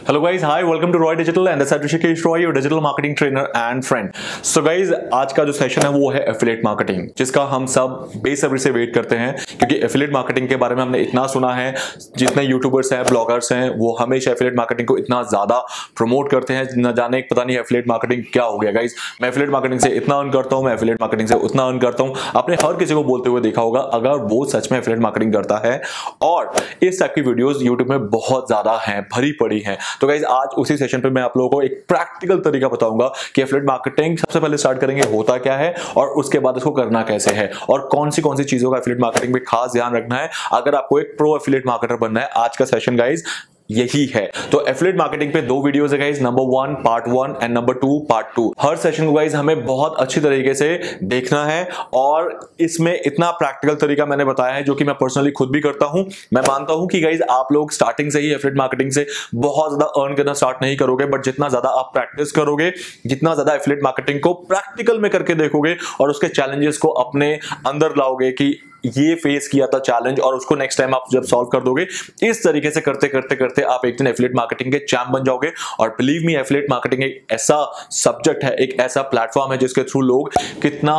Hello guys, hi, welcome to Roy digital and this is Rishikesh Roy, your digital marketing trainer and friend. So guys, आज का जो session है वो है एफिलिएट मार्केटिंग, जिसका हम सब बेसब्री से वेट करते हैं क्योंकि एफिलिएट मार्केटिंग के बारे में हमने इतना सुना है। जितने यूट्यूबर्स हैं, ब्लॉगर्स हैं, वो हमेशा एफिलिएट मार्केटिंग को इतना ज्यादा प्रमोट करते हैं, न जाने पता नहीं एफिलिएट मार्केटिंग क्या हो गया। गाइज, मैं एफिलिएट मार्केटिंग से इतना अर्न करता हूँ, मैं एफिलिएट मार्केटिंग से उतना अर्न करता हूँ। आपने हर किसी को बोलते हुए देखा होगा, अगर वो सच में एफिलिएट मार्केटिंग करता है। और इस टाइप की वीडियोस यूट्यूब में बहुत ज्यादा हैं, भरी पड़ी हैं। तो गाइज, आज उसी सेशन पे मैं आप लोगों को एक प्रैक्टिकल तरीका बताऊंगा कि एफिलिएट मार्केटिंग सबसे पहले स्टार्ट करेंगे होता क्या है और उसके बाद इसको करना कैसे है और कौन सी चीजों का एफिलिएट मार्केटिंग में खास ध्यान रखना है अगर आपको एक प्रो एफिलिएट मार्केटर बनना है। आज का सेशन गाइज यही है। तो एफिलिएट मार्केटिंग पे 2 वीडियोस है guys, number 1 part 1 and number 2 part 2। Her session को गाइज हमें बहुत अच्छी तरीके से देखना है और इसमें इतना प्रैक्टिकल तरीका मैंने बताया है जो कि मैं पर्सनली खुद भी करता हूं। मैं मानता हूं कि गाइज आप लोग स्टार्टिंग से ही एफिलिएट मार्केटिंग से बहुत ज्यादा अर्न करना स्टार्ट नहीं करोगे, बट जितना ज्यादा आप प्रैक्टिस करोगे, जितना ज्यादा एफिलिएट मार्केटिंग को प्रैक्टिकल में करके देखोगे और उसके चैलेंजेस को अपने अंदर लाओगे कि ये फेस किया था चैलेंज और उसको नेक्स्ट टाइम आप जब सॉल्व कर दोगे, इस तरीके से करते करते करते आप एक दिन एफिलिएट मार्केटिंग के चैंप बन जाओगे। और बिलीव मी, एफिलिएट मार्केटिंग एक ऐसा सब्जेक्ट है, एक ऐसा प्लेटफॉर्म है जिसके थ्रू लोग कितना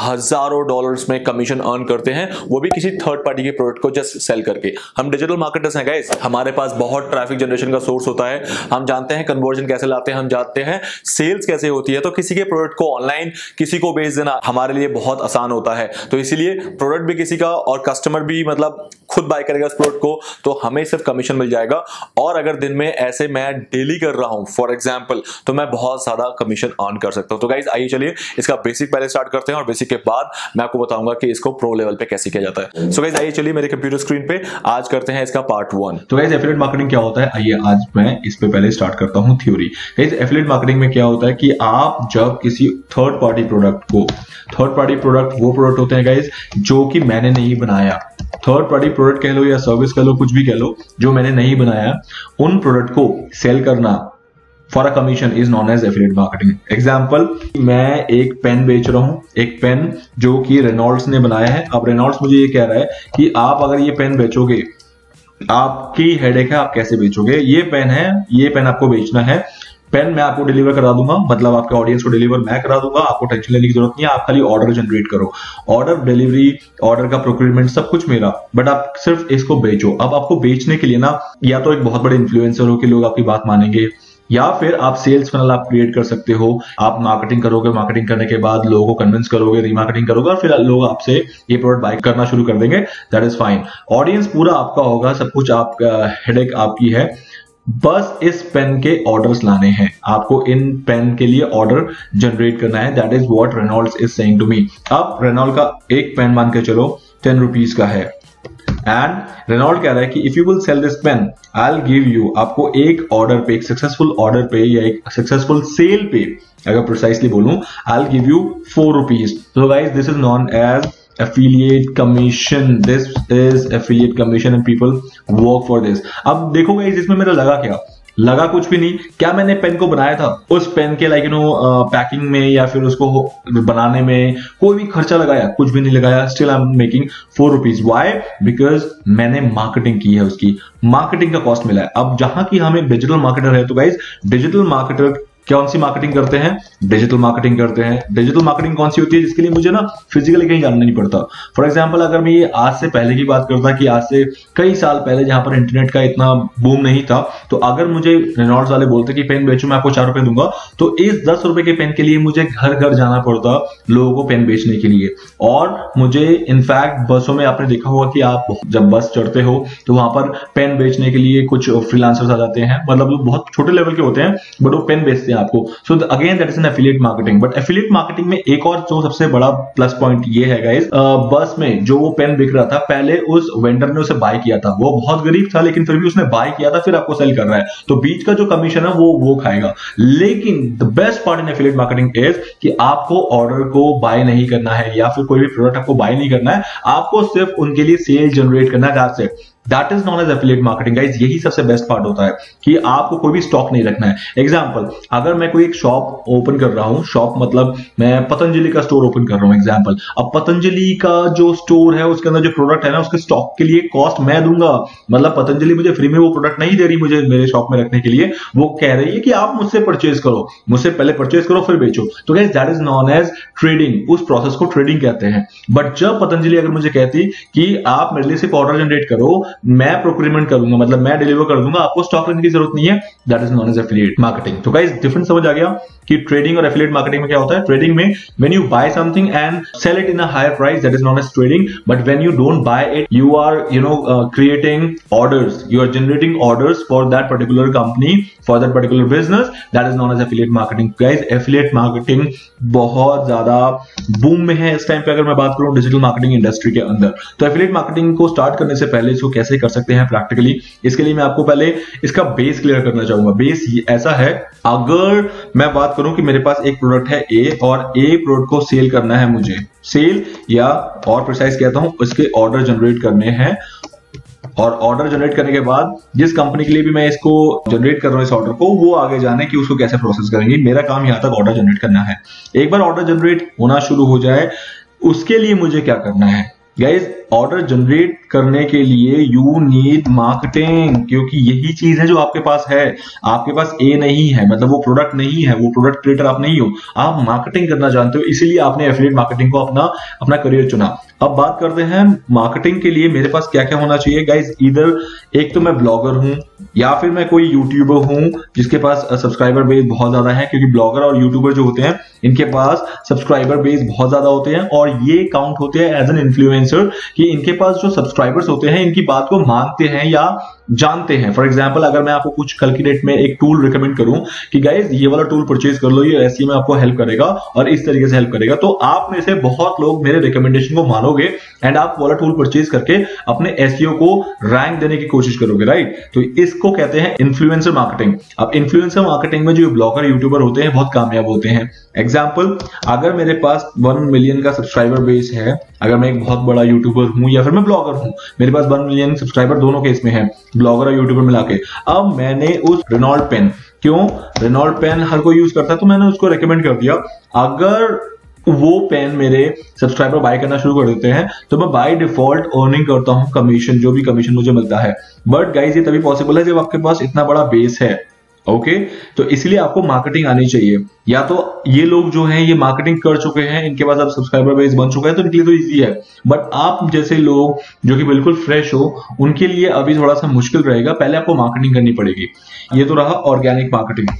हजारों डॉलर्स में कमीशन अर्न करते हैं, वो भी किसी थर्ड पार्टी के प्रोडक्ट को जस्ट सेल करके। हम डिजिटल मार्केटर्स हैं गाइस, हमारे पास बहुत ट्रैफिक जनरेशन का सोर्स होता है, हम जानते हैं कन्वर्जन कैसे लाते हैं, हम जानते हैं सेल्स कैसे होती है। तो किसी के प्रोडक्ट को ऑनलाइन किसी को बेच देना हमारे लिए बहुत आसान होता है। तो इसीलिए प्रोडक्ट भी किसी का और कस्टमर भी मतलब खुद बाय करेगा उस प्रोडक्ट को, तो हमें सिर्फ कमीशन मिल जाएगा। और अगर दिन में ऐसे मैं डेली कर रहा हूं फॉर एग्जांपल, तो मैं बहुत ज्यादा कमीशन अर्न कर सकता हूं। तो गाइज आइए चलिए इसका बेसिक पहले स्टार्ट करते हैं और बेसिक के बाद मैं आपको बताऊंगा कि इसको प्रो लेवल पे कैसे किया जाता है। सो गाइज आइए चलिए मेरे कंप्यूटर स्क्रीन पे आज करते हैं इसका पार्ट 1। तो गाइज एफिलिएट मार्केटिंग क्या होता है, आइए आज मैं इस पे पहले स्टार्ट करता हूं थ्योरी। गाइज एफिलिएट मार्केटिंग में क्या होता है कि आप जब किसी थर्ड पार्टी प्रोडक्ट को, थर्ड पार्टी प्रोडक्ट वो प्रोडक्ट होते हैं गाइज जो कि मैंने नहीं बनाया, थर्ड पार्टी प्रोडक्ट कह लो या सर्विस कह लो, कुछ भी कह लो, जो मैंने नहीं बनाया, उन प्रोडक्ट को सेल करना for a commission is known as affiliate marketing. Example, मैं एक पेन बेच रहा हूं, एक पेन जो कि रेनॉल्ड्स ने बनाया है। अब रेनॉल्ड्स मुझे ये कह रहा है कि आप अगर ये पेन बेचोगे, आपकी हेडेक है, आप कैसे बेचोगे। ये पेन है, ये पेन आपको बेचना है, पेन मैं आपको डिलीवर करा दूंगा, मतलब आपके ऑडियंस को डिलीवर मैं करा दूंगा, आपको टेंशन लेने की जरूरत नहीं है, आप खाली ऑर्डर जनरेट करो, ऑर्डर डिलीवरी, ऑर्डर का प्रोक्योरमेंट सब कुछ मेरा, बट आप सिर्फ इसको बेचो। अब आपको बेचने के लिए ना, या तो एक बहुत बड़े इन्फ्लुएंसर हो कि लोग आपकी बात मानेंगे, या फिर आप सेल्स फनल आप क्रिएट कर सकते हो। आप मार्केटिंग करोगे, मार्केटिंग करने के बाद लोगों को कन्विंस करोगे, रीमार्केटिंग करोगे और फिर लोग आपसे ये प्रोडक्ट बाय करना शुरू कर देंगे। दैट इज फाइन, ऑडियंस पूरा आपका होगा, सब कुछ आपका, हेडेक आपकी है, बस इस पेन के ऑर्डर्स लाने हैं, आपको इन पेन के लिए ऑर्डर जनरेट करना है। That is what Reynolds is saying to me. अब रेनॉल्ड का एक पेन मान के चलो 10 रुपीज का है, एंड रेनॉल्ड कह रहा है कि if you will sell this pen I will give you, आपको एक ऑर्डर पे, एक सक्सेसफुल ऑर्डर पे या एक सक्सेसफुल सेल पे, अगर प्रिसाइसली बोलूं, आई will give you 4 rupees. So guys, this is known as affiliate commission. This is affiliate commission and people work for this. अब देखो गाइस, इसमें मेरा लगा क्या, लगा कुछ भी नहीं। क्या मैंने पेन को बनाया था, उस पेन के लाइक पैकिंग में या फिर उसको बनाने में कोई भी खर्चा लगाया, कुछ भी नहीं लगाया, still I am making 4 rupees. Why? Because मैंने मार्केटिंग की है, उसकी मार्केटिंग का कॉस्ट मिला है। अब जहां की हम एक डिजिटल मार्केटर है, तो गाइज डिजिटल मार्केटर कौन सी मार्केटिंग करते हैं, डिजिटल मार्केटिंग करते हैं। डिजिटल मार्केटिंग कौन सी होती है, जिसके लिए मुझे ना फिजिकली कहीं जाना नहीं पड़ता। फॉर एग्जांपल, अगर मैं ये आज से पहले की बात करता कि आज से कई साल पहले जहां पर इंटरनेट का इतना बूम नहीं था, तो अगर मुझे रेनॉल्ड्स वाले बोलते कि पेन बेचो, मैं आपको 4 रुपए दूंगा, तो इस 10 रुपए के पेन के लिए मुझे घर घर जाना पड़ता लोगों को पेन बेचने के लिए। और मुझे इनफैक्ट बसों में आपने देखा होगा कि आप जब बस चढ़ते हो तो वहां पर पेन बेचने के लिए कुछ फ्रीलांसर्स आ जाते हैं, मतलब वो बहुत छोटे लेवल के होते हैं बट वो पेन बेचते हैं आपको। So again that is an affiliate marketing. But affiliate marketing में एक और जो सबसे बड़ा प्लस पॉइंट ये है गाइस, बस में जो वो पेन बिक रहा था, पहले उस वेंडर ने उसे बाय किया था, वो बहुत गरीब था लेकिन फिर भी उसने बाय किया था, फिर आपको सेल कर रहा है, तो बीच का जो कमीशन है वो खाएगा। लेकिन the best part in affiliate marketing is कि आपको ऑर्डर को बाय नहीं करना है या फिर कोई भी प्रोडक्ट आपको बाय नहीं करना है, आपको सिर्फ उनके लिए सेल जनरेट करना है। That is known as affiliate marketing guys. यही सबसे बेस्ट पार्ट होता है कि आपको कोई भी स्टॉक नहीं रखना है। एग्जांपल, अगर मैं कोई एक शॉप ओपन कर रहा हूं, शॉप मतलब मैं पतंजलि का स्टोर ओपन कर रहा हूं एग्जांपल। अब पतंजलि का जो स्टोर है उसके अंदर जो प्रोडक्ट है ना, उसके स्टॉक के लिए कॉस्ट मैं दूंगा। मतलब पतंजलि मुझे फ्री में वो प्रोडक्ट नहीं दे रही मुझे मेरे शॉप में रखने के लिए, वो कह रही है कि आप मुझसे परचेज करो, मुझसे पहले परचेज करो फिर बेचो। तो guys that is known as trading, उस प्रोसेस को ट्रेडिंग कहते हैं। बट जब पतंजलि अगर मुझे कहती कि आप मेरे लिए सिर्फ ऑर्डर जनरेट करो, मैं प्रोक्यूरमेंट करूंगा, मतलब मैं डिलीवर कर दूंगा, आपको स्टॉक रखने की जरूरत नहीं है, that is known as affiliate marketing. तो गाइस डिफरेंस समझ आ गया कि ट्रेडिंग और एफिलिएट मार्केटिंग में क्या होता है। ट्रेडिंग में when you buy something and sell it in a higher price, that is known as trading. But when you don't buy it, you are creating orders, you are generating orders for that particular company, for that particular business, that is known as affiliate marketing. Guys affiliate marketing बहुत ज्यादा boom में है इस time पे अगर मैं बात करूं डिजिटल मार्केटिंग इंडस्ट्री के अंदर। तो एफिलिएट मार्केटिंग को स्टार्ट करने से पहले इसको कैसे कर सकते हैं प्रैक्टिकली, इसके लिए मैं आपको पहले इसका बेस क्लियर करना चाहूंगा। बेस ऐसा है, अगर मैं बात करूं कि मेरे पास एक प्रोडक्ट है ए और ए प्रोडक्ट को सेल करना है मुझे, सेल या और प्रिसाइज कहता हूं उसके ऑर्डर जनरेट करने हैं, और ऑर्डर जनरेट करने के बाद जिस कंपनी के लिए भी मैं इसको जनरेट कर रहा हूं इस ऑर्डर को, वो आगे जाने कि उसको कैसे प्रोसेस करेंगे। मेरा काम यहां तक ऑर्डर जनरेट करना है। एक बार ऑर्डर जनरेट होना शुरू हो जाए, उसके लिए मुझे क्या करना है गाइज, ऑर्डर जनरेट करने के लिए यू नीड मार्केटिंग, क्योंकि यही चीज है जो आपके पास है। आपके पास ए नहीं है, मतलब वो प्रोडक्ट नहीं है, वो प्रोडक्ट क्रिएटर आप नहीं हो, आप मार्केटिंग करना जानते हो, इसीलिए आपने एफिलिएट मार्केटिंग को अपना करियर चुना। अब बात करते हैं मार्केटिंग के लिए मेरे पास क्या क्या होना चाहिए गाइज। इधर एक तो मैं ब्लॉगर हूं या फिर मैं कोई यूट्यूबर हूं जिसके पास सब्सक्राइबर बेस बहुत ज्यादा है, क्योंकि ब्लॉगर और यूट्यूबर जो होते हैं इनके पास सब्सक्राइबर बेस बहुत ज्यादा होते हैं और ये काउंट होते हैं एज एन इन्फ्लुएंसर कि इनके पास जो सब्सक्राइबर्स होते हैं इनकी बात को मानते हैं या जानते हैं। फॉर एग्जांपल, अगर मैं आपको कुछ कल की डेट में एक टूल रिकमेंड करूं कि गाइज ये वाला टूल परचेज कर लो, ये एसईओ में आपको हेल्प करेगा और इस तरीके से हेल्प करेगा, तो आप में से बहुत लोग मेरे रिकमेंडेशन को मानोगे एंड आप वाला टूल परचेज करके अपने एसईओ को रैंक देने की कोशिश करोगे, राइट। तो इसको कहते हैं इन्फ्लुएंसर मार्केटिंग। अब इन्फ्लुएंसर मार्केटिंग में जो ब्लॉगर यूट्यूबर होते हैं बहुत कामयाब होते हैं। एग्जाम्पल, अगर मेरे पास 1 मिलियन का सब्सक्राइबर बेस है, अगर मैं एक बहुत बड़ा यूट्यूबर हूं या फिर मैं ब्लॉगर हूं, मेरे पास 1 मिलियन सब्सक्राइबर दोनों केस में है, ब्लॉगर और यूट्यूबर मिला के। अब मैंने उस रेनॉल्ड पेन, क्यों रेनॉल्ड पेन हर कोई यूज करता है तो मैंने उसको रेकमेंड कर दिया। अगर वो पेन मेरे सब्सक्राइबर बाय करना शुरू कर देते हैं तो मैं बाय डिफॉल्ट अर्निंग करता हूं कमीशन, जो भी कमीशन मुझे मिलता है। बट गाइज ये तभी पॉसिबल है जब आपके पास इतना बड़ा बेस है, ओके। तो इसलिए आपको मार्केटिंग आनी चाहिए। या तो ये लोग जो हैं ये मार्केटिंग कर चुके हैं, इनके पास अब सब्सक्राइबर बेस बन चुका है तो इनके लिए तो इजी है। बट आप जैसे लोग जो कि बिल्कुल फ्रेश हो, उनके लिए अभी थोड़ा सा मुश्किल रहेगा, पहले आपको मार्केटिंग करनी पड़ेगी। ये तो रहा ऑर्गेनिक मार्केटिंग,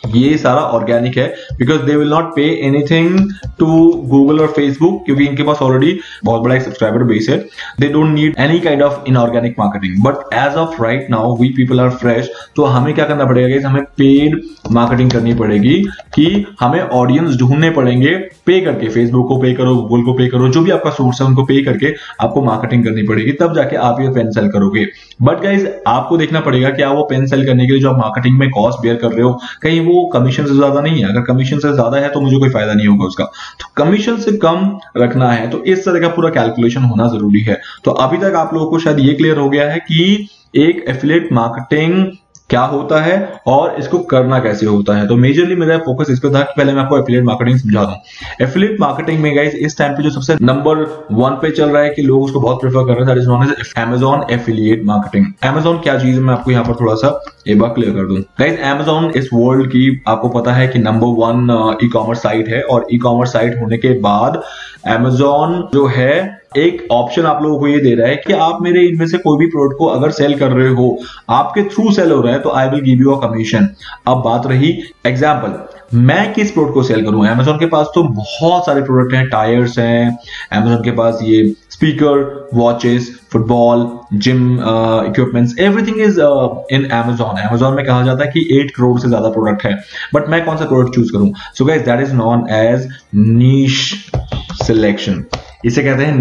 ये सारा ऑर्गेनिक है because they will not pay anything to Google और फेसबुक, क्योंकि इनके पास ऑलरेडी बहुत बड़ा एक सब्सक्राइबर बेस है। They don't need any kind of inorganic marketing. But as of right now we people are fresh, तो हमें क्या करना पड़ेगा, हमें पेड मार्केटिंग करनी पड़ेगी कि हमें ऑडियंस ढूंढने पड़ेंगे पे करके। फेसबुक को पे करो, गूगल को पे करो, जो भी आपका सोर्स है उनको पे करके आपको मार्केटिंग करनी पड़ेगी, तब जाके आप ये पेन सेल करोगे। बट गाइज आपको देखना पड़ेगा कि आप वो पेन सेल करने के लिए जो आप मार्केटिंग में कॉस्ट बेयर कर रहे हो, कहीं वो कमीशन से ज्यादा नहीं है। अगर कमीशन से ज्यादा है तो मुझे कोई फायदा नहीं होगा उसका। तो कमीशन से कम रखना है, तो इस तरह का पूरा कैलकुलेशन होना जरूरी है। तो अभी तक आप लोगों को शायद ये क्लियर हो गया है कि एक एफिलिएट मार्केटिंग क्या होता है और इसको करना कैसे होता है। तो मेजरली मेरा फोकस इस पे था कि पहले मैं आपको एफिलिएट मार्केटिंग समझा दूं। एफिलिएट मार्केटिंग में गाइस इस टाइम पे जो सबसे नंबर 1 पे चल रहा है कि लोग उसको बहुत प्रेफर कर रहे हैं, that is known as Amazon affiliate marketing. Amazon क्या चीज है मैं आपको यहाँ पर थोड़ा सा एक बार क्लियर कर दूं। गाइस Amazon इस वर्ल्ड की आपको पता है कि नंबर 1 ई-कॉमर्स साइट है, और ई-कॉमर्स साइट होने के बाद Amazon जो है एक ऑप्शन आप लोगों को ये दे रहा है कि आप मेरे इनमें से कोई भी प्रोडक्ट को अगर सेल कर रहे हो, आपके थ्रू सेल हो रहा है, तो आई will give you a commission. अब बात रही एग्जांपल, मैं किस प्रोडक्ट को सेल करूं। Amazon के पास तो बहुत सारे प्रोडक्ट हैं, टायर्स हैं, Amazon के पास ये speaker, watches, football, gym equipments, everything is in Amazon। Amazon में कहा जाता है कि 8 करोड़ से ज्यादा प्रोडक्ट है, बट मैं कौन सा प्रोडक्ट चूज करूं। So guys that is known as niche selection. इसे कहते हैं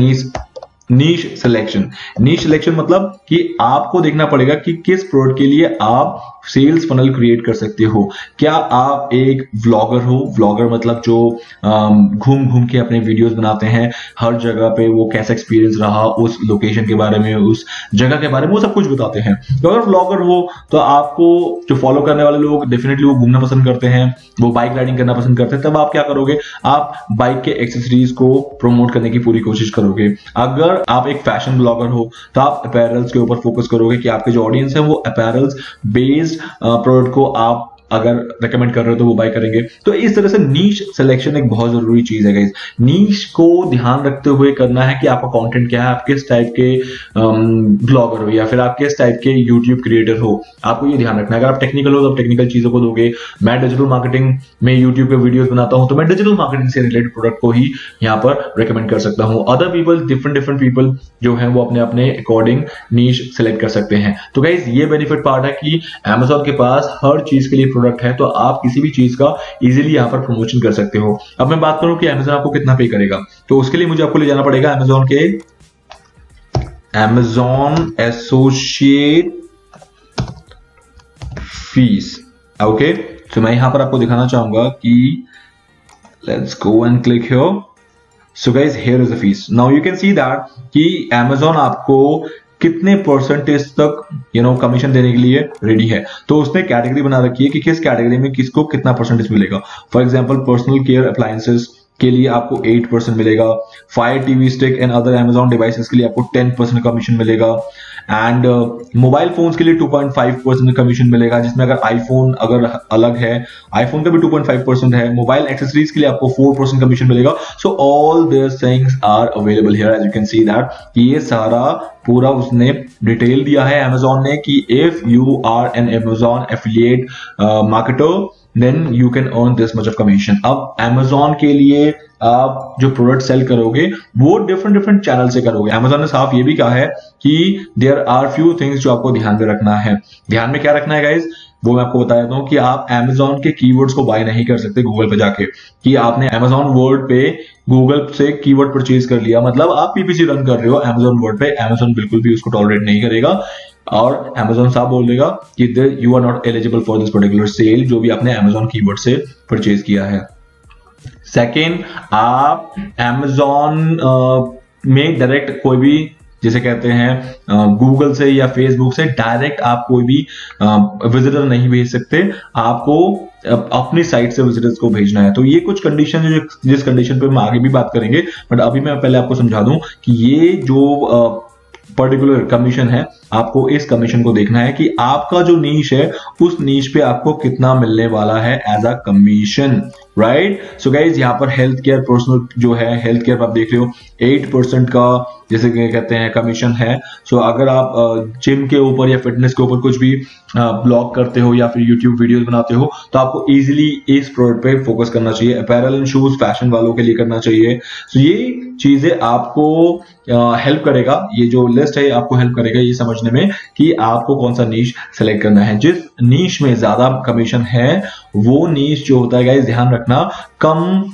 नीश सिलेक्शन। नीश सिलेक्शन मतलब कि आपको देखना पड़ेगा कि किस प्रोडक्ट के लिए आप सेल्स फनल क्रिएट कर सकते हो। क्या आप एक व्लॉगर हो? व्लॉगर मतलब जो घूम घूम के अपने वीडियोस बनाते हैं, हर जगह पे वो कैसा एक्सपीरियंस रहा, उस लोकेशन के बारे में, उस जगह के बारे में, वो सब कुछ बताते हैं। तो अगर व्लॉगर हो तो आपको जो फॉलो करने वाले लोग डेफिनेटली वो घूमना पसंद करते हैं, वो बाइक राइडिंग करना पसंद करते हैं। तब आप क्या करोगे? आप बाइक के एक्सेसरीज को प्रमोट करने की पूरी कोशिश करोगे। अगर आप एक फैशन ब्लॉगर हो तो आप अपैरल्स के ऊपर फोकस करोगे कि आपके जो ऑडियंस है वो अपैरल्स बेस्ड प्रोडक्ट को आप अगर रेकमेंड कर रहे हो तो वो बाय करेंगे। तो इस तरह से नीश सिलेक्शन एक बहुत जरूरी चीज है गाइस। नीश को ध्यान रखते हुए करना है कि आपका कंटेंट क्या है, आप किस टाइप के ब्लॉगर हो या फिर आप किस टाइप के यूट्यूब क्रिएटर हो, आपको ये ध्यान रखना है। अगर आप टेक्निकल हो तो आप टेक्निकल चीजों को दोगे। मैं डिजिटल मार्केटिंग में यूट्यूब पे वीडियोस बनाता हूं तो मैं डिजिटल मार्केटिंग से रिलेटेड प्रोडक्ट को ही यहाँ पर रेकमेंड कर सकता हूं। अदर पीपल, डिफरेंट पीपल जो है वो अपने अपने अकॉर्डिंग नीश सेलेक्ट कर सकते हैं। तो गाइस ये बेनिफिट पार्ट है कि Amazon के पास हर चीज के लिए प्रोडक्ट है, तो आप किसी भी चीज का इजीली यहां पर प्रमोशन कर सकते हो। अब मैं बात करूं कि Amazon आपको कितना पे करेगा, तो उसके लिए मुझे आपको ले जाना पड़ेगा Amazon एसोसिएट फीस। ओके, तो मैं यहां पर आपको दिखाना चाहूंगा कि let's go and click here. So guys here is the fees. Now you can see that कि Amazon आपको कितने परसेंटेज तक कमीशन देने के लिए रेडी है। तो उसने कैटेगरी बना रखी है कि किस कैटेगरी में किसको कितना परसेंटेज मिलेगा। For example personal care appliances के लिए आपको 8% मिलेगा, fire TV stick and other Amazon devices के लिए आपको 10% कमीशन मिलेगा, एंड मोबाइल फोन्स के लिए 2.5% कमीशन मिलेगा, जिसमें अगर आईफोन अगर अलग है, आईफोन का भी 2.5% है। मोबाइल एक्सेसरीज के लिए आपको 4% कमीशन मिलेगा। So all this things are available here, as you can see that ये सारा पूरा उसने डिटेल दिया है Amazon ने कि if you are an Amazon affiliate marketer then you can earn this much of commission. अब Amazon के लिए आप जो प्रोडक्ट सेल करोगे वो डिफरेंट चैनल से करोगे। Amazon ने साफ ये भी कहा है कि देयर आर फ्यू थिंग्स जो आपको ध्यान में रखना है। ध्यान में क्या रखना है गाइज, वो मैं आपको बता देता हूं कि आप Amazon के कीवर्ड्स को बाय नहीं कर सकते गूगल पे जाके, कि आपने Amazon वर्ड पे गूगल से कीवर्ड परचेज कर लिया, मतलब आप पीपीसी रन कर रहे हो Amazon वर्ड पे, Amazon बिल्कुल भी उसको टॉलरेट नहीं करेगा और Amazon साफ बोल देगा कि you are not eligible for this particular sale, जो भी आपने Amazon कीवर्ड से परचेज किया है। सेकेंड, आप Amazon में डायरेक्ट कोई भी, जिसे कहते हैं गूगल से या फेसबुक से डायरेक्ट आप कोई भी विजिटर नहीं भेज सकते, आपको अपनी साइट से विजिटर्स को भेजना है। तो ये कुछ कंडीशन है जिस कंडीशन पे हम आगे भी बात करेंगे, बट अभी मैं पहले आपको समझा दूं कि ये जो पर्टिकुलर कमीशन है, आपको इस कमीशन को देखना है कि आपका जो नीश है उस नीश पे आपको कितना मिलने वाला है as a commission, right. So guys यहाँ पर हेल्थ केयर पर्सनल जो है, हेल्थ केयर आप देख रहे हो 8% का जैसे कहते हैं कमीशन है। सो अगर आप जिम के ऊपर या फिटनेस के ऊपर कुछ भी ब्लॉग करते हो या फिर यूट्यूब वीडियोस बनाते हो तो आपको इजीली इस प्रोडक्ट पे फोकस करना चाहिए। अपैरल एंड शूज फैशन वालों के लिए करना चाहिए। सो ये चीजें आपको हेल्प करेगा, ये जो लिस्ट है आपको हेल्प करेगा ये समझने में कि आपको कौन सा नीश सेलेक्ट करना है। जिस नीश में ज्यादा कमीशन है वो नीश जो होता है गाइस, ध्यान रखना, कम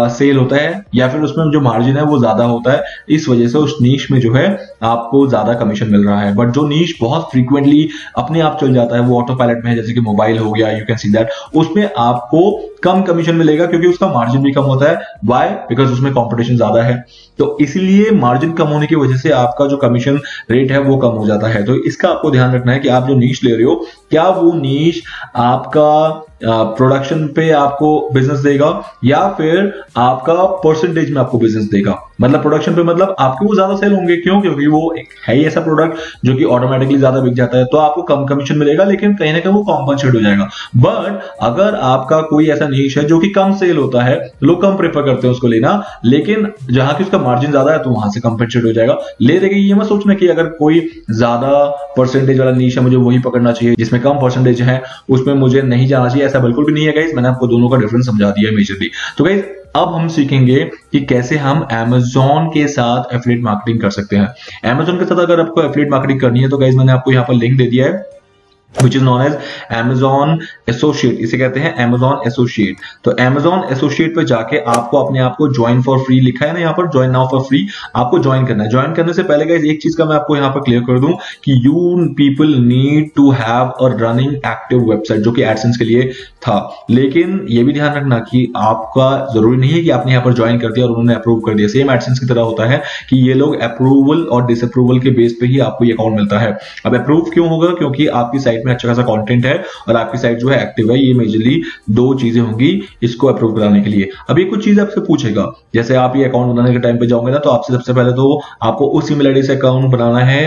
सेल होता है या फिर उसमें जो मार्जिन है वो ज्यादा होता है, इस वजह से उस नीश में जो है आपको ज्यादा कमीशन मिल रहा है। बट जो नीश बहुत फ्रीक्वेंटली अपने आप चल जाता है, वो ऑटो पायलट में है, जैसे कि मोबाइल हो गया, यू कैन सी दैट, उसमें आपको कम कमीशन मिलेगा क्योंकि उसका मार्जिन भी कम होता है। व्हाई? बिकॉज उसमें कंपटीशन ज्यादा है, तो इसलिए मार्जिन कम होने की वजह से आपका जो कमीशन रेट है वो कम हो जाता है। तो इसका आपको ध्यान रखना है कि आप जो नीश ले रहे हो, क्या वो नीश आपका प्रोडक्शन पे आपको बिजनेस देगा या फिर आपका परसेंटेज में आपको बिजनेस देगा। मतलब प्रोडक्शन पे मतलब आपके वो ज्यादा सेल होंगे, क्यों? क्योंकि वो है ही ऐसा प्रोडक्ट जो कि ऑटोमेटिकली ज्यादा बिक जाता है, तो आपको कम कमीशन मिलेगा, लेकिन कहीं ना कहीं वो कॉम्पनसेट हो जाएगा। बट अगर आपका कोई ऐसा नीश है जो कि कम सेल होता है, लोग कम प्रेफर करते हैं उसको लेना, लेकिन जहां की उसका मार्जिन ज्यादा है तो वहां से कॉम्पनसेट हो जाएगा। ले देगा। ये मत सोचना कि अगर कोई ज्यादा परसेंटेज वाला नीश है मुझे वही पकड़ना चाहिए, जिसमें कम परसेंटेज है उसमें मुझे नहीं जाना चाहिए, ऐसा बिल्कुल भी नहीं है गाइस। मैंने आपको दोनों का डिफरेंस समझा दिया है मेजरली। तो गाइस अब हम सीखेंगे कि कैसे हम Amazon के साथ एफिलिएट मार्केटिंग कर सकते हैं। Amazon के साथ अगर आपको एफिलिएट मार्केटिंग करनी है तो गाइस मैंने आपको यहाँ पर लिंक दे दिया है, which is known as Amazon Associate, इसे कहते हैं Amazon Associate। तो Amazon Associate पे जाके आपको अपने आप को ज्वाइन फॉर फ्री लिखा है ना यहाँ पर, ज्वाइन नाउ फॉर फ्री, आपको ज्वाइन करना है। ज्वाइन करने से पहले गाइस एक चीज का मैं आपको यहाँ पर क्लियर कर दूं कि you people need to have a running active website, जो कि एडसेंस के लिए था। लेकिन ये भी ध्यान रखना कि आपका जरूरी नहीं है कि आपने यहाँ पर ज्वाइन कर दिया और उन्होंने अप्रूव कर दिया। सेम एडसेंस की तरह होता है कि ये लोग अप्रूवल और डिसअप्रूवल के बेस पे ही आपको ये अकाउंट मिलता है। अब अप्रूव क्यों होगा? क्योंकि आपकी साइट में अच्छा खासा कंटेंट है और आपकी साइट जो है एक्टिव है। ये मेजरली दो चीजें होंगी इसको अप्रूव कराने के लिए। अब ये कुछ चीजें आपसे पूछेगा, जैसे आप ये अकाउंट बनाने के टाइम पे जाओगे ना, तो आपसे सबसे पहले तो आपको उस ईमेल आईडी से अकाउंट बनाना है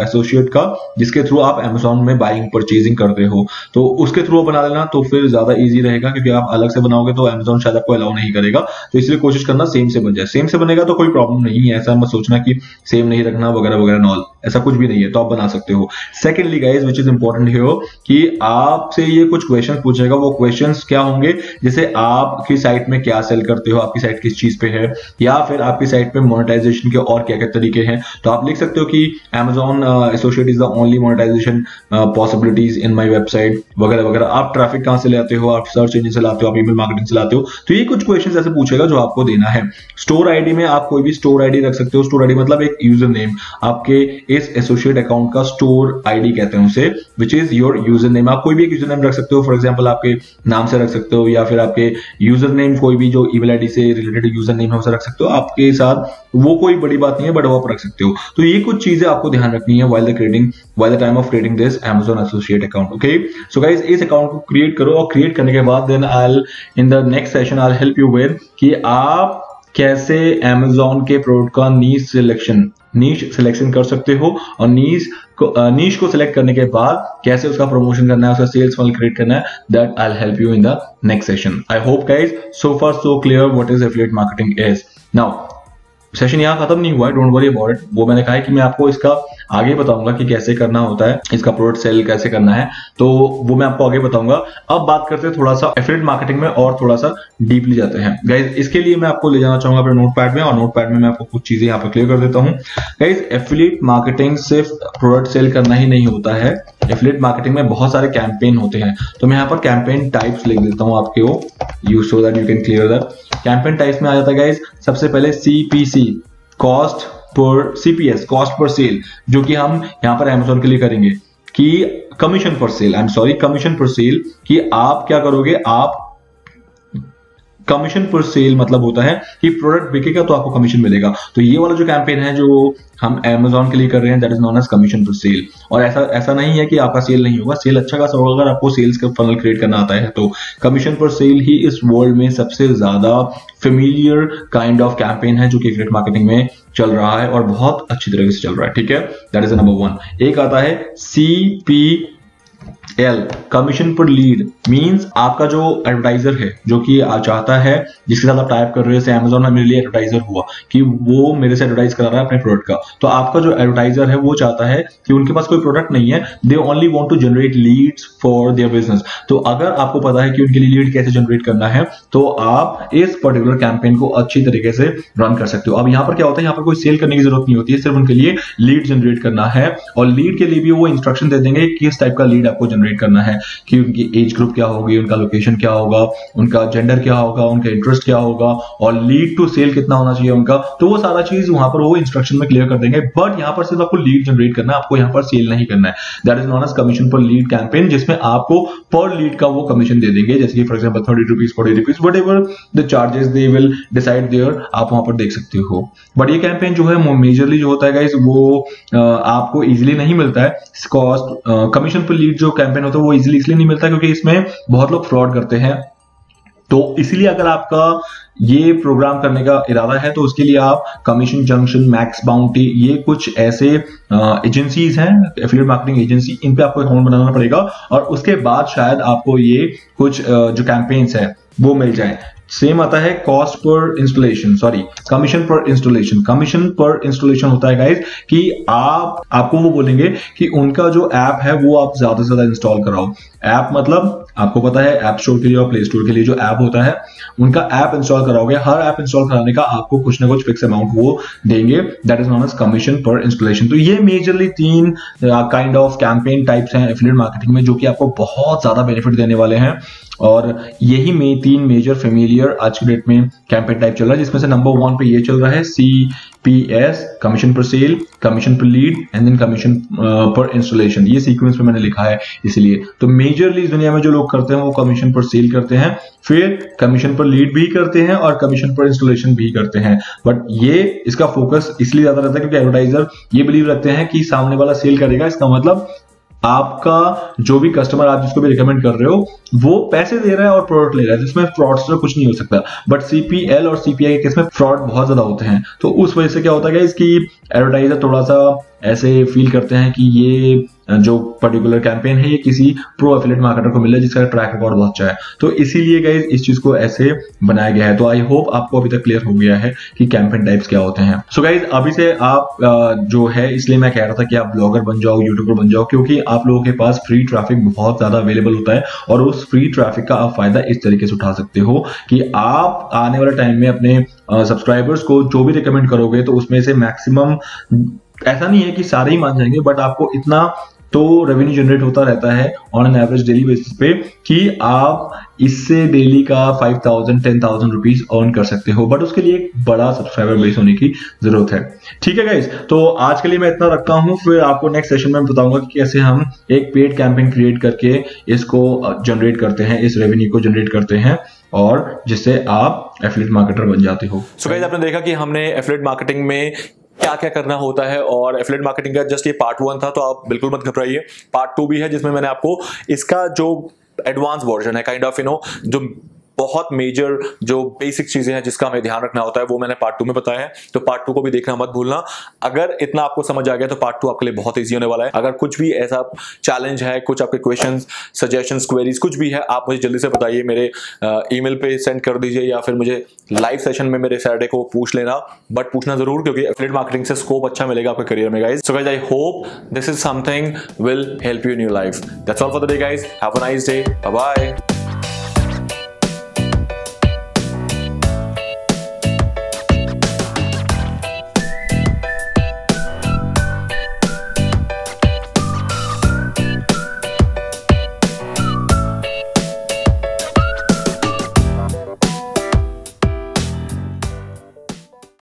एसोसिएट का, जिसके थ्रू आप Amazon में बाइंग परचेजिंग करते हो। तो उसके थ्रू बना लेना तो फिर ज्यादा इजी रहेगा, क्योंकि आप अलग से बनाओगे तो Amazon शायद आपको अलाउ नहीं करेगा। तो इसलिए कोशिश करना सेम से बन जाए। सेम से बनेगा तो कोई प्रॉब्लम नहीं है, ऐसा मत सोचना कि सेम नहीं रखना वगैरह वगैरह नॉल, ऐसा कुछ भी नहीं है, तो आप बना सकते हो। Secondly guys which is important here कि आपसे ये कुछ क्वेश्चन पूछेगा। वो क्वेश्चंस क्या होंगे? जैसे आपकी साइट में क्या सेल करते हो, आपकी साइट किस चीज पे है, या फिर आपकी साइट पे मोनेटाइजेशन के और क्या क्या तरीके हैं। तो आप लिख सकते हो कि Amazon Associate is the only monetization possibilities in my website वगैरह वगैरह। आप ट्रैफिक कहां से लाते हो, आप सर्च इंजन से लाते हो, आप ईमेल मार्केटिंग से लाते हो। तो ये कुछ क्वेश्चंस ऐसे पूछेगा जो आपको देना है। स्टोर आईडी में आप कोई भी स्टोर आईडी रख सकते हो। स्टोर आईडी मतलब एक यूजर नेम, आपके इस एसोसिएट अकाउंट का स्टोर आईडी कहते हैं उसे, which is your user name. आप कोई भी एक यूजर नेम रख सकते हो, फॉर एग्जांपल आपके नाम से रख सकते हो, या फिर आपके यूजर नेम कोई भी जो ईमेल आईडी से रिलेटेड यूजर नेम है उसे रख सकते हो। आपके साथ वो कोई बड़ी बात नहीं है, बट वो आप रख सकते हो। तो ये कुछ चीजें आपको ध्यान रखनी है while the time of creating this Amazon Associate account. Okay, so guys इस अकाउंट को क्रिएट करो, और क्रिएट करने के बाद then in the next session I'll help you with कि आप कैसे Amazon के प्रोडक्ट का नीश सिलेक्शन कर सकते हो, और नीश को सिलेक्ट करने के बाद कैसे उसका प्रमोशन करना है, उसका सेल्स फनल क्रिएट करना है, that I will help you in the next session. I hope guys so far so clear what is affiliate marketing is. Now session यहाँ खत्म नहीं हुआ है, डोंट वरी अबाउट इट। वो मैंने कहा है कि मैं आपको इसका आगे बताऊंगा कि कैसे करना होता है, इसका प्रोडक्ट सेल कैसे करना है, तो वो मैं आपको आगे बताऊंगा। अब बात करते हैं थोड़ा सा एफिलिएट मार्केटिंग में और थोड़ा सा डीपली जाते हैं गाइज। इसके लिए मैं आपको ले जाना चाहूंगा अपने नोटपैड में, और नोटपैड में मैं आपको कुछ चीजें यहाँ पर क्लियर कर देता हूँ। गाइज एफिलिएट मार्केटिंग सिर्फ प्रोडक्ट सेल करना ही नहीं होता है। एफिलिएट मार्केटिंग में बहुत सारे कैंपेन होते हैं। तो मैं यहाँ पर कैंपेन टाइप्स लिख देता हूँ आपके वो, you so that you can clear that. Campaign types में आ जाता है गाइज सबसे पहले CPC, cost per CPS, cost per sale, जो कि हम यहाँ पर Amazon के लिए करेंगे, कि commission per cell, commission per cell, कि आप क्या करोगे, आप कमीशन पर सेल मतलब होता है कि प्रोडक्ट बिकेगा तो आपको कमीशन मिलेगा। तो ये वाला जो कैंपेन है जो हम Amazon के लिए कर रहे हैं, that is known as commission per sale. और ऐसा नहीं है कि आपका सेल नहीं होगा, सेल अच्छा खासा होगा अगर आपको सेल्स का फनल क्रिएट करना आता है। तो कमीशन पर सेल ही इस वर्ल्ड में सबसे ज्यादा फेमिलियर काइंड ऑफ कैंपेन है जो कि एफिलिएट मार्केटिंग में चल रहा है और बहुत अच्छी तरीके से चल रहा है। ठीक है, दैट इज नंबर 1। एक आता है CPL, commission per lead, means आपका जो एडवर्टाइजर है, जो कि चाहता है, जिसके साथ आप टाइप कर रहे हो, जैसे Amazon में मेरे लिए एडवर्टाइजर हुआ कि वो मेरे से एडवर्टाइज करा रहा है अपने प्रोडक्ट का। तो आपका जो एडवर्टाइजर है वो चाहता है कि उनके पास कोई प्रोडक्ट नहीं है, they only want to generate leads for their business. तो अगर आपको पता है कि उनके लिए लीड कैसे जनरेट करना है, तो आप इस पर्टिकुलर कैंपेन को अच्छी तरीके से रन कर सकते हो। अब यहाँ पर क्या होता है, यहाँ पर कोई सेल करने की जरूरत नहीं होती है, सिर्फ उनके लिए लीड जनरेट करना है। और लीड के लिए भी वो इंस्ट्रक्शन दे देंगे किस टाइप का लीड आपको जनरेट करना है, कि उनकी एज ग्रुप क्या होगी, उनका लोकेशन क्या होगा, उनका जेंडर क्या होगा, उनका इंटरेस्ट क्या होगा, और लीड टू सेल कितना होना चाहिए उनका। तो वो सारा चीज वहां पर वो इंस्ट्रक्शन में क्लियर कर देंगे। बट यहाँ पर सिर्फ आपको लीड जनरेट करना है, आपको यहाँ पर सेल नहीं करना है। That is known as commission per lead campaign, जिसमें आपको पर लीड का वो कमीशन दे देंगे, जैसे कि for example 30 rupees, 40 rupees, whatever the charges they will decide there, आप वहां पर देख सकते हो। बट ये कैंपेन जो है मेजरली जो होता है गाइस, वो आपको इजिली नहीं मिलता है। कॉस्ट कमीशन पर लीड जो कैंपेन होता है वो इजिली इसलिए नहीं मिलता क्योंकि इसमें बहुत लोग फ्रॉड करते हैं। तो इसीलिए अगर आपका ये प्रोग्राम करने का इरादा है तो उसके लिए आप कमीशन जंक्शन, मैक्स बाउंटी, ये कुछ ऐसे एजेंसीज हैं, एफिलिएट मार्केटिंग एजेंसी, इन पे आपको अकाउंट बनाना पड़ेगा। और उसके बाद शायद आपको ये कुछ जो कैंपेन्स है वो मिल जाए। सेम आता है cost per installation, commission per installation. Commission per installation होता है गाइस कि आपको वो बोलेंगे कि उनका जो ऐप है वो आप ज्यादा से ज्यादा इंस्टॉल कराओ। ऐप मतलब आपको पता है ऐप स्टोर के लिए और प्ले स्टोर के लिए जो ऐप होता है उनका ऐप इंस्टॉल कराओगे, हर ऐप इंस्टॉल कराने का आपको कुछ ना कुछ फिक्स अमाउंट वो देंगे, that is known as commission per installation. तो ये majorly 3 kind of campaign types हैं एफिलिएट मार्केटिंग में जो कि आपको बहुत ज्यादा बेनिफिट देने वाले हैं। और यही में 3 मेजर फेमिलियर आज के डेट में कैंपेन टाइप चल रहा है, जिसमें से नंबर 1 पे ये चल रहा है CPS, commission per cell, commission per lead and then commission per installation. ये सीक्वेंस में मैंने लिखा है इसलिए। तो मेजरली इस दुनिया में जो लोग करते हैं वो कमीशन पर सेल करते हैं, फिर कमीशन पर लीड भी करते हैं और कमीशन पर इंस्टॉलेशन भी करते हैं। बट ये इसका फोकस इसलिए ज्यादा रहता है क्योंकि एडवर्टाइजर ये बिलीव रखते हैं कि सामने वाला सेल करेगा, इसका मतलब आपका जो भी कस्टमर आप जिसको भी रिकमेंड कर रहे हो वो पैसे दे रहा है और प्रोडक्ट ले रहा है, जिसमें फ्रॉड से कुछ नहीं हो सकता। बट CPL और CPI के केस में फ्रॉड बहुत ज्यादा होते हैं। तो उस वजह से क्या होता है इसकी एडवर्टाइजर थोड़ा सा ऐसे फील करते हैं कि ये जो पर्टिकुलर कैंपेन है ये किसी प्रो एफिलिएट मार्केटर को मिला है जिसका ट्रैक रिकॉर्ड बहुत अच्छा है। तो इसीलिए गाइस इस चीज को ऐसे बनाया गया है। तो आई होप आपको अभी तक क्लियर हो गया है कि कैंपेन टाइप्स क्या होते हैं। सो गाइस अभी से आप जो है, इसलिए मैं कह रहा था कि आप ब्लॉगर बन जाओ, यूट्यूबर बन जाओ, क्योंकि आप लोगों के पास फ्री ट्रैफिक बहुत ज्यादा अवेलेबल होता है और उस फ्री ट्रैफिक का आप फायदा इस तरीके से उठा सकते हो कि आप आने वाले टाइम में अपने सब्सक्राइबर्स को जो भी रिकमेंड करोगे तो उसमें से मैक्सिमम, ऐसा नहीं है कि सारे ही मान जाएंगे, बट आपको इतना तो रेवेन्यू जनरेट होता रहता है on an average daily basis पे कि आप इससे डेली का 5,000 10,000 रुपीज अर्न कर सकते हो। बट उसके लिए एक बड़ा सब्सक्राइबर बेस होने की जरूरत है। ठीक है गाइस, तो आज के लिए मैं इतना रखता हूं, फिर आपको नेक्स्ट सेशन में बताऊंगा कि कैसे हम एक पेड कैंपेन क्रिएट करके इसको जनरेट करते हैं, इस रेवेन्यू को जनरेट करते हैं और जिससे आप एफिलिएट मार्केटर बन जाते हो। सो गाइस आपने देखा कि हमने एफिलिएट मार्केटिंग में क्या क्या करना होता है और एफिलिएट मार्केटिंग का जस्ट ये पार्ट 1 था, तो आप बिल्कुल मत घबराइए। पार्ट 2 भी है जिसमें मैंने आपको इसका जो एडवांस वर्जन है काइंड ऑफ जो बहुत मेजर जो बेसिक चीजें हैं जिसका हमें ध्यान रखना होता है वो मैंने पार्ट 2 में बताया है। तो पार्ट 2 को भी देखना मत भूलना। अगर इतना आपको समझ आ गया तो पार्ट 2 आपके लिए बहुत ईजी होने वाला है। अगर कुछ भी ऐसा चैलेंज है, कुछ आपके क्वेश्चंस, सजेशंस, क्वेरीज कुछ भी है, आप मुझे जल्दी से बताइए, मेरे ईमेल पे सेंड कर दीजिए या फिर मुझे लाइव सेशन में मेरे सैटरडे को पूछ लेना। बट पूछना जरूर, क्योंकि एफिलिएट मार्केटिंग से स्कोप अच्छा मिलेगा आपके करियर में guys. So guys I hope this is something will help you in your life. That's all for the day guys. Have a nice day. Bye bye.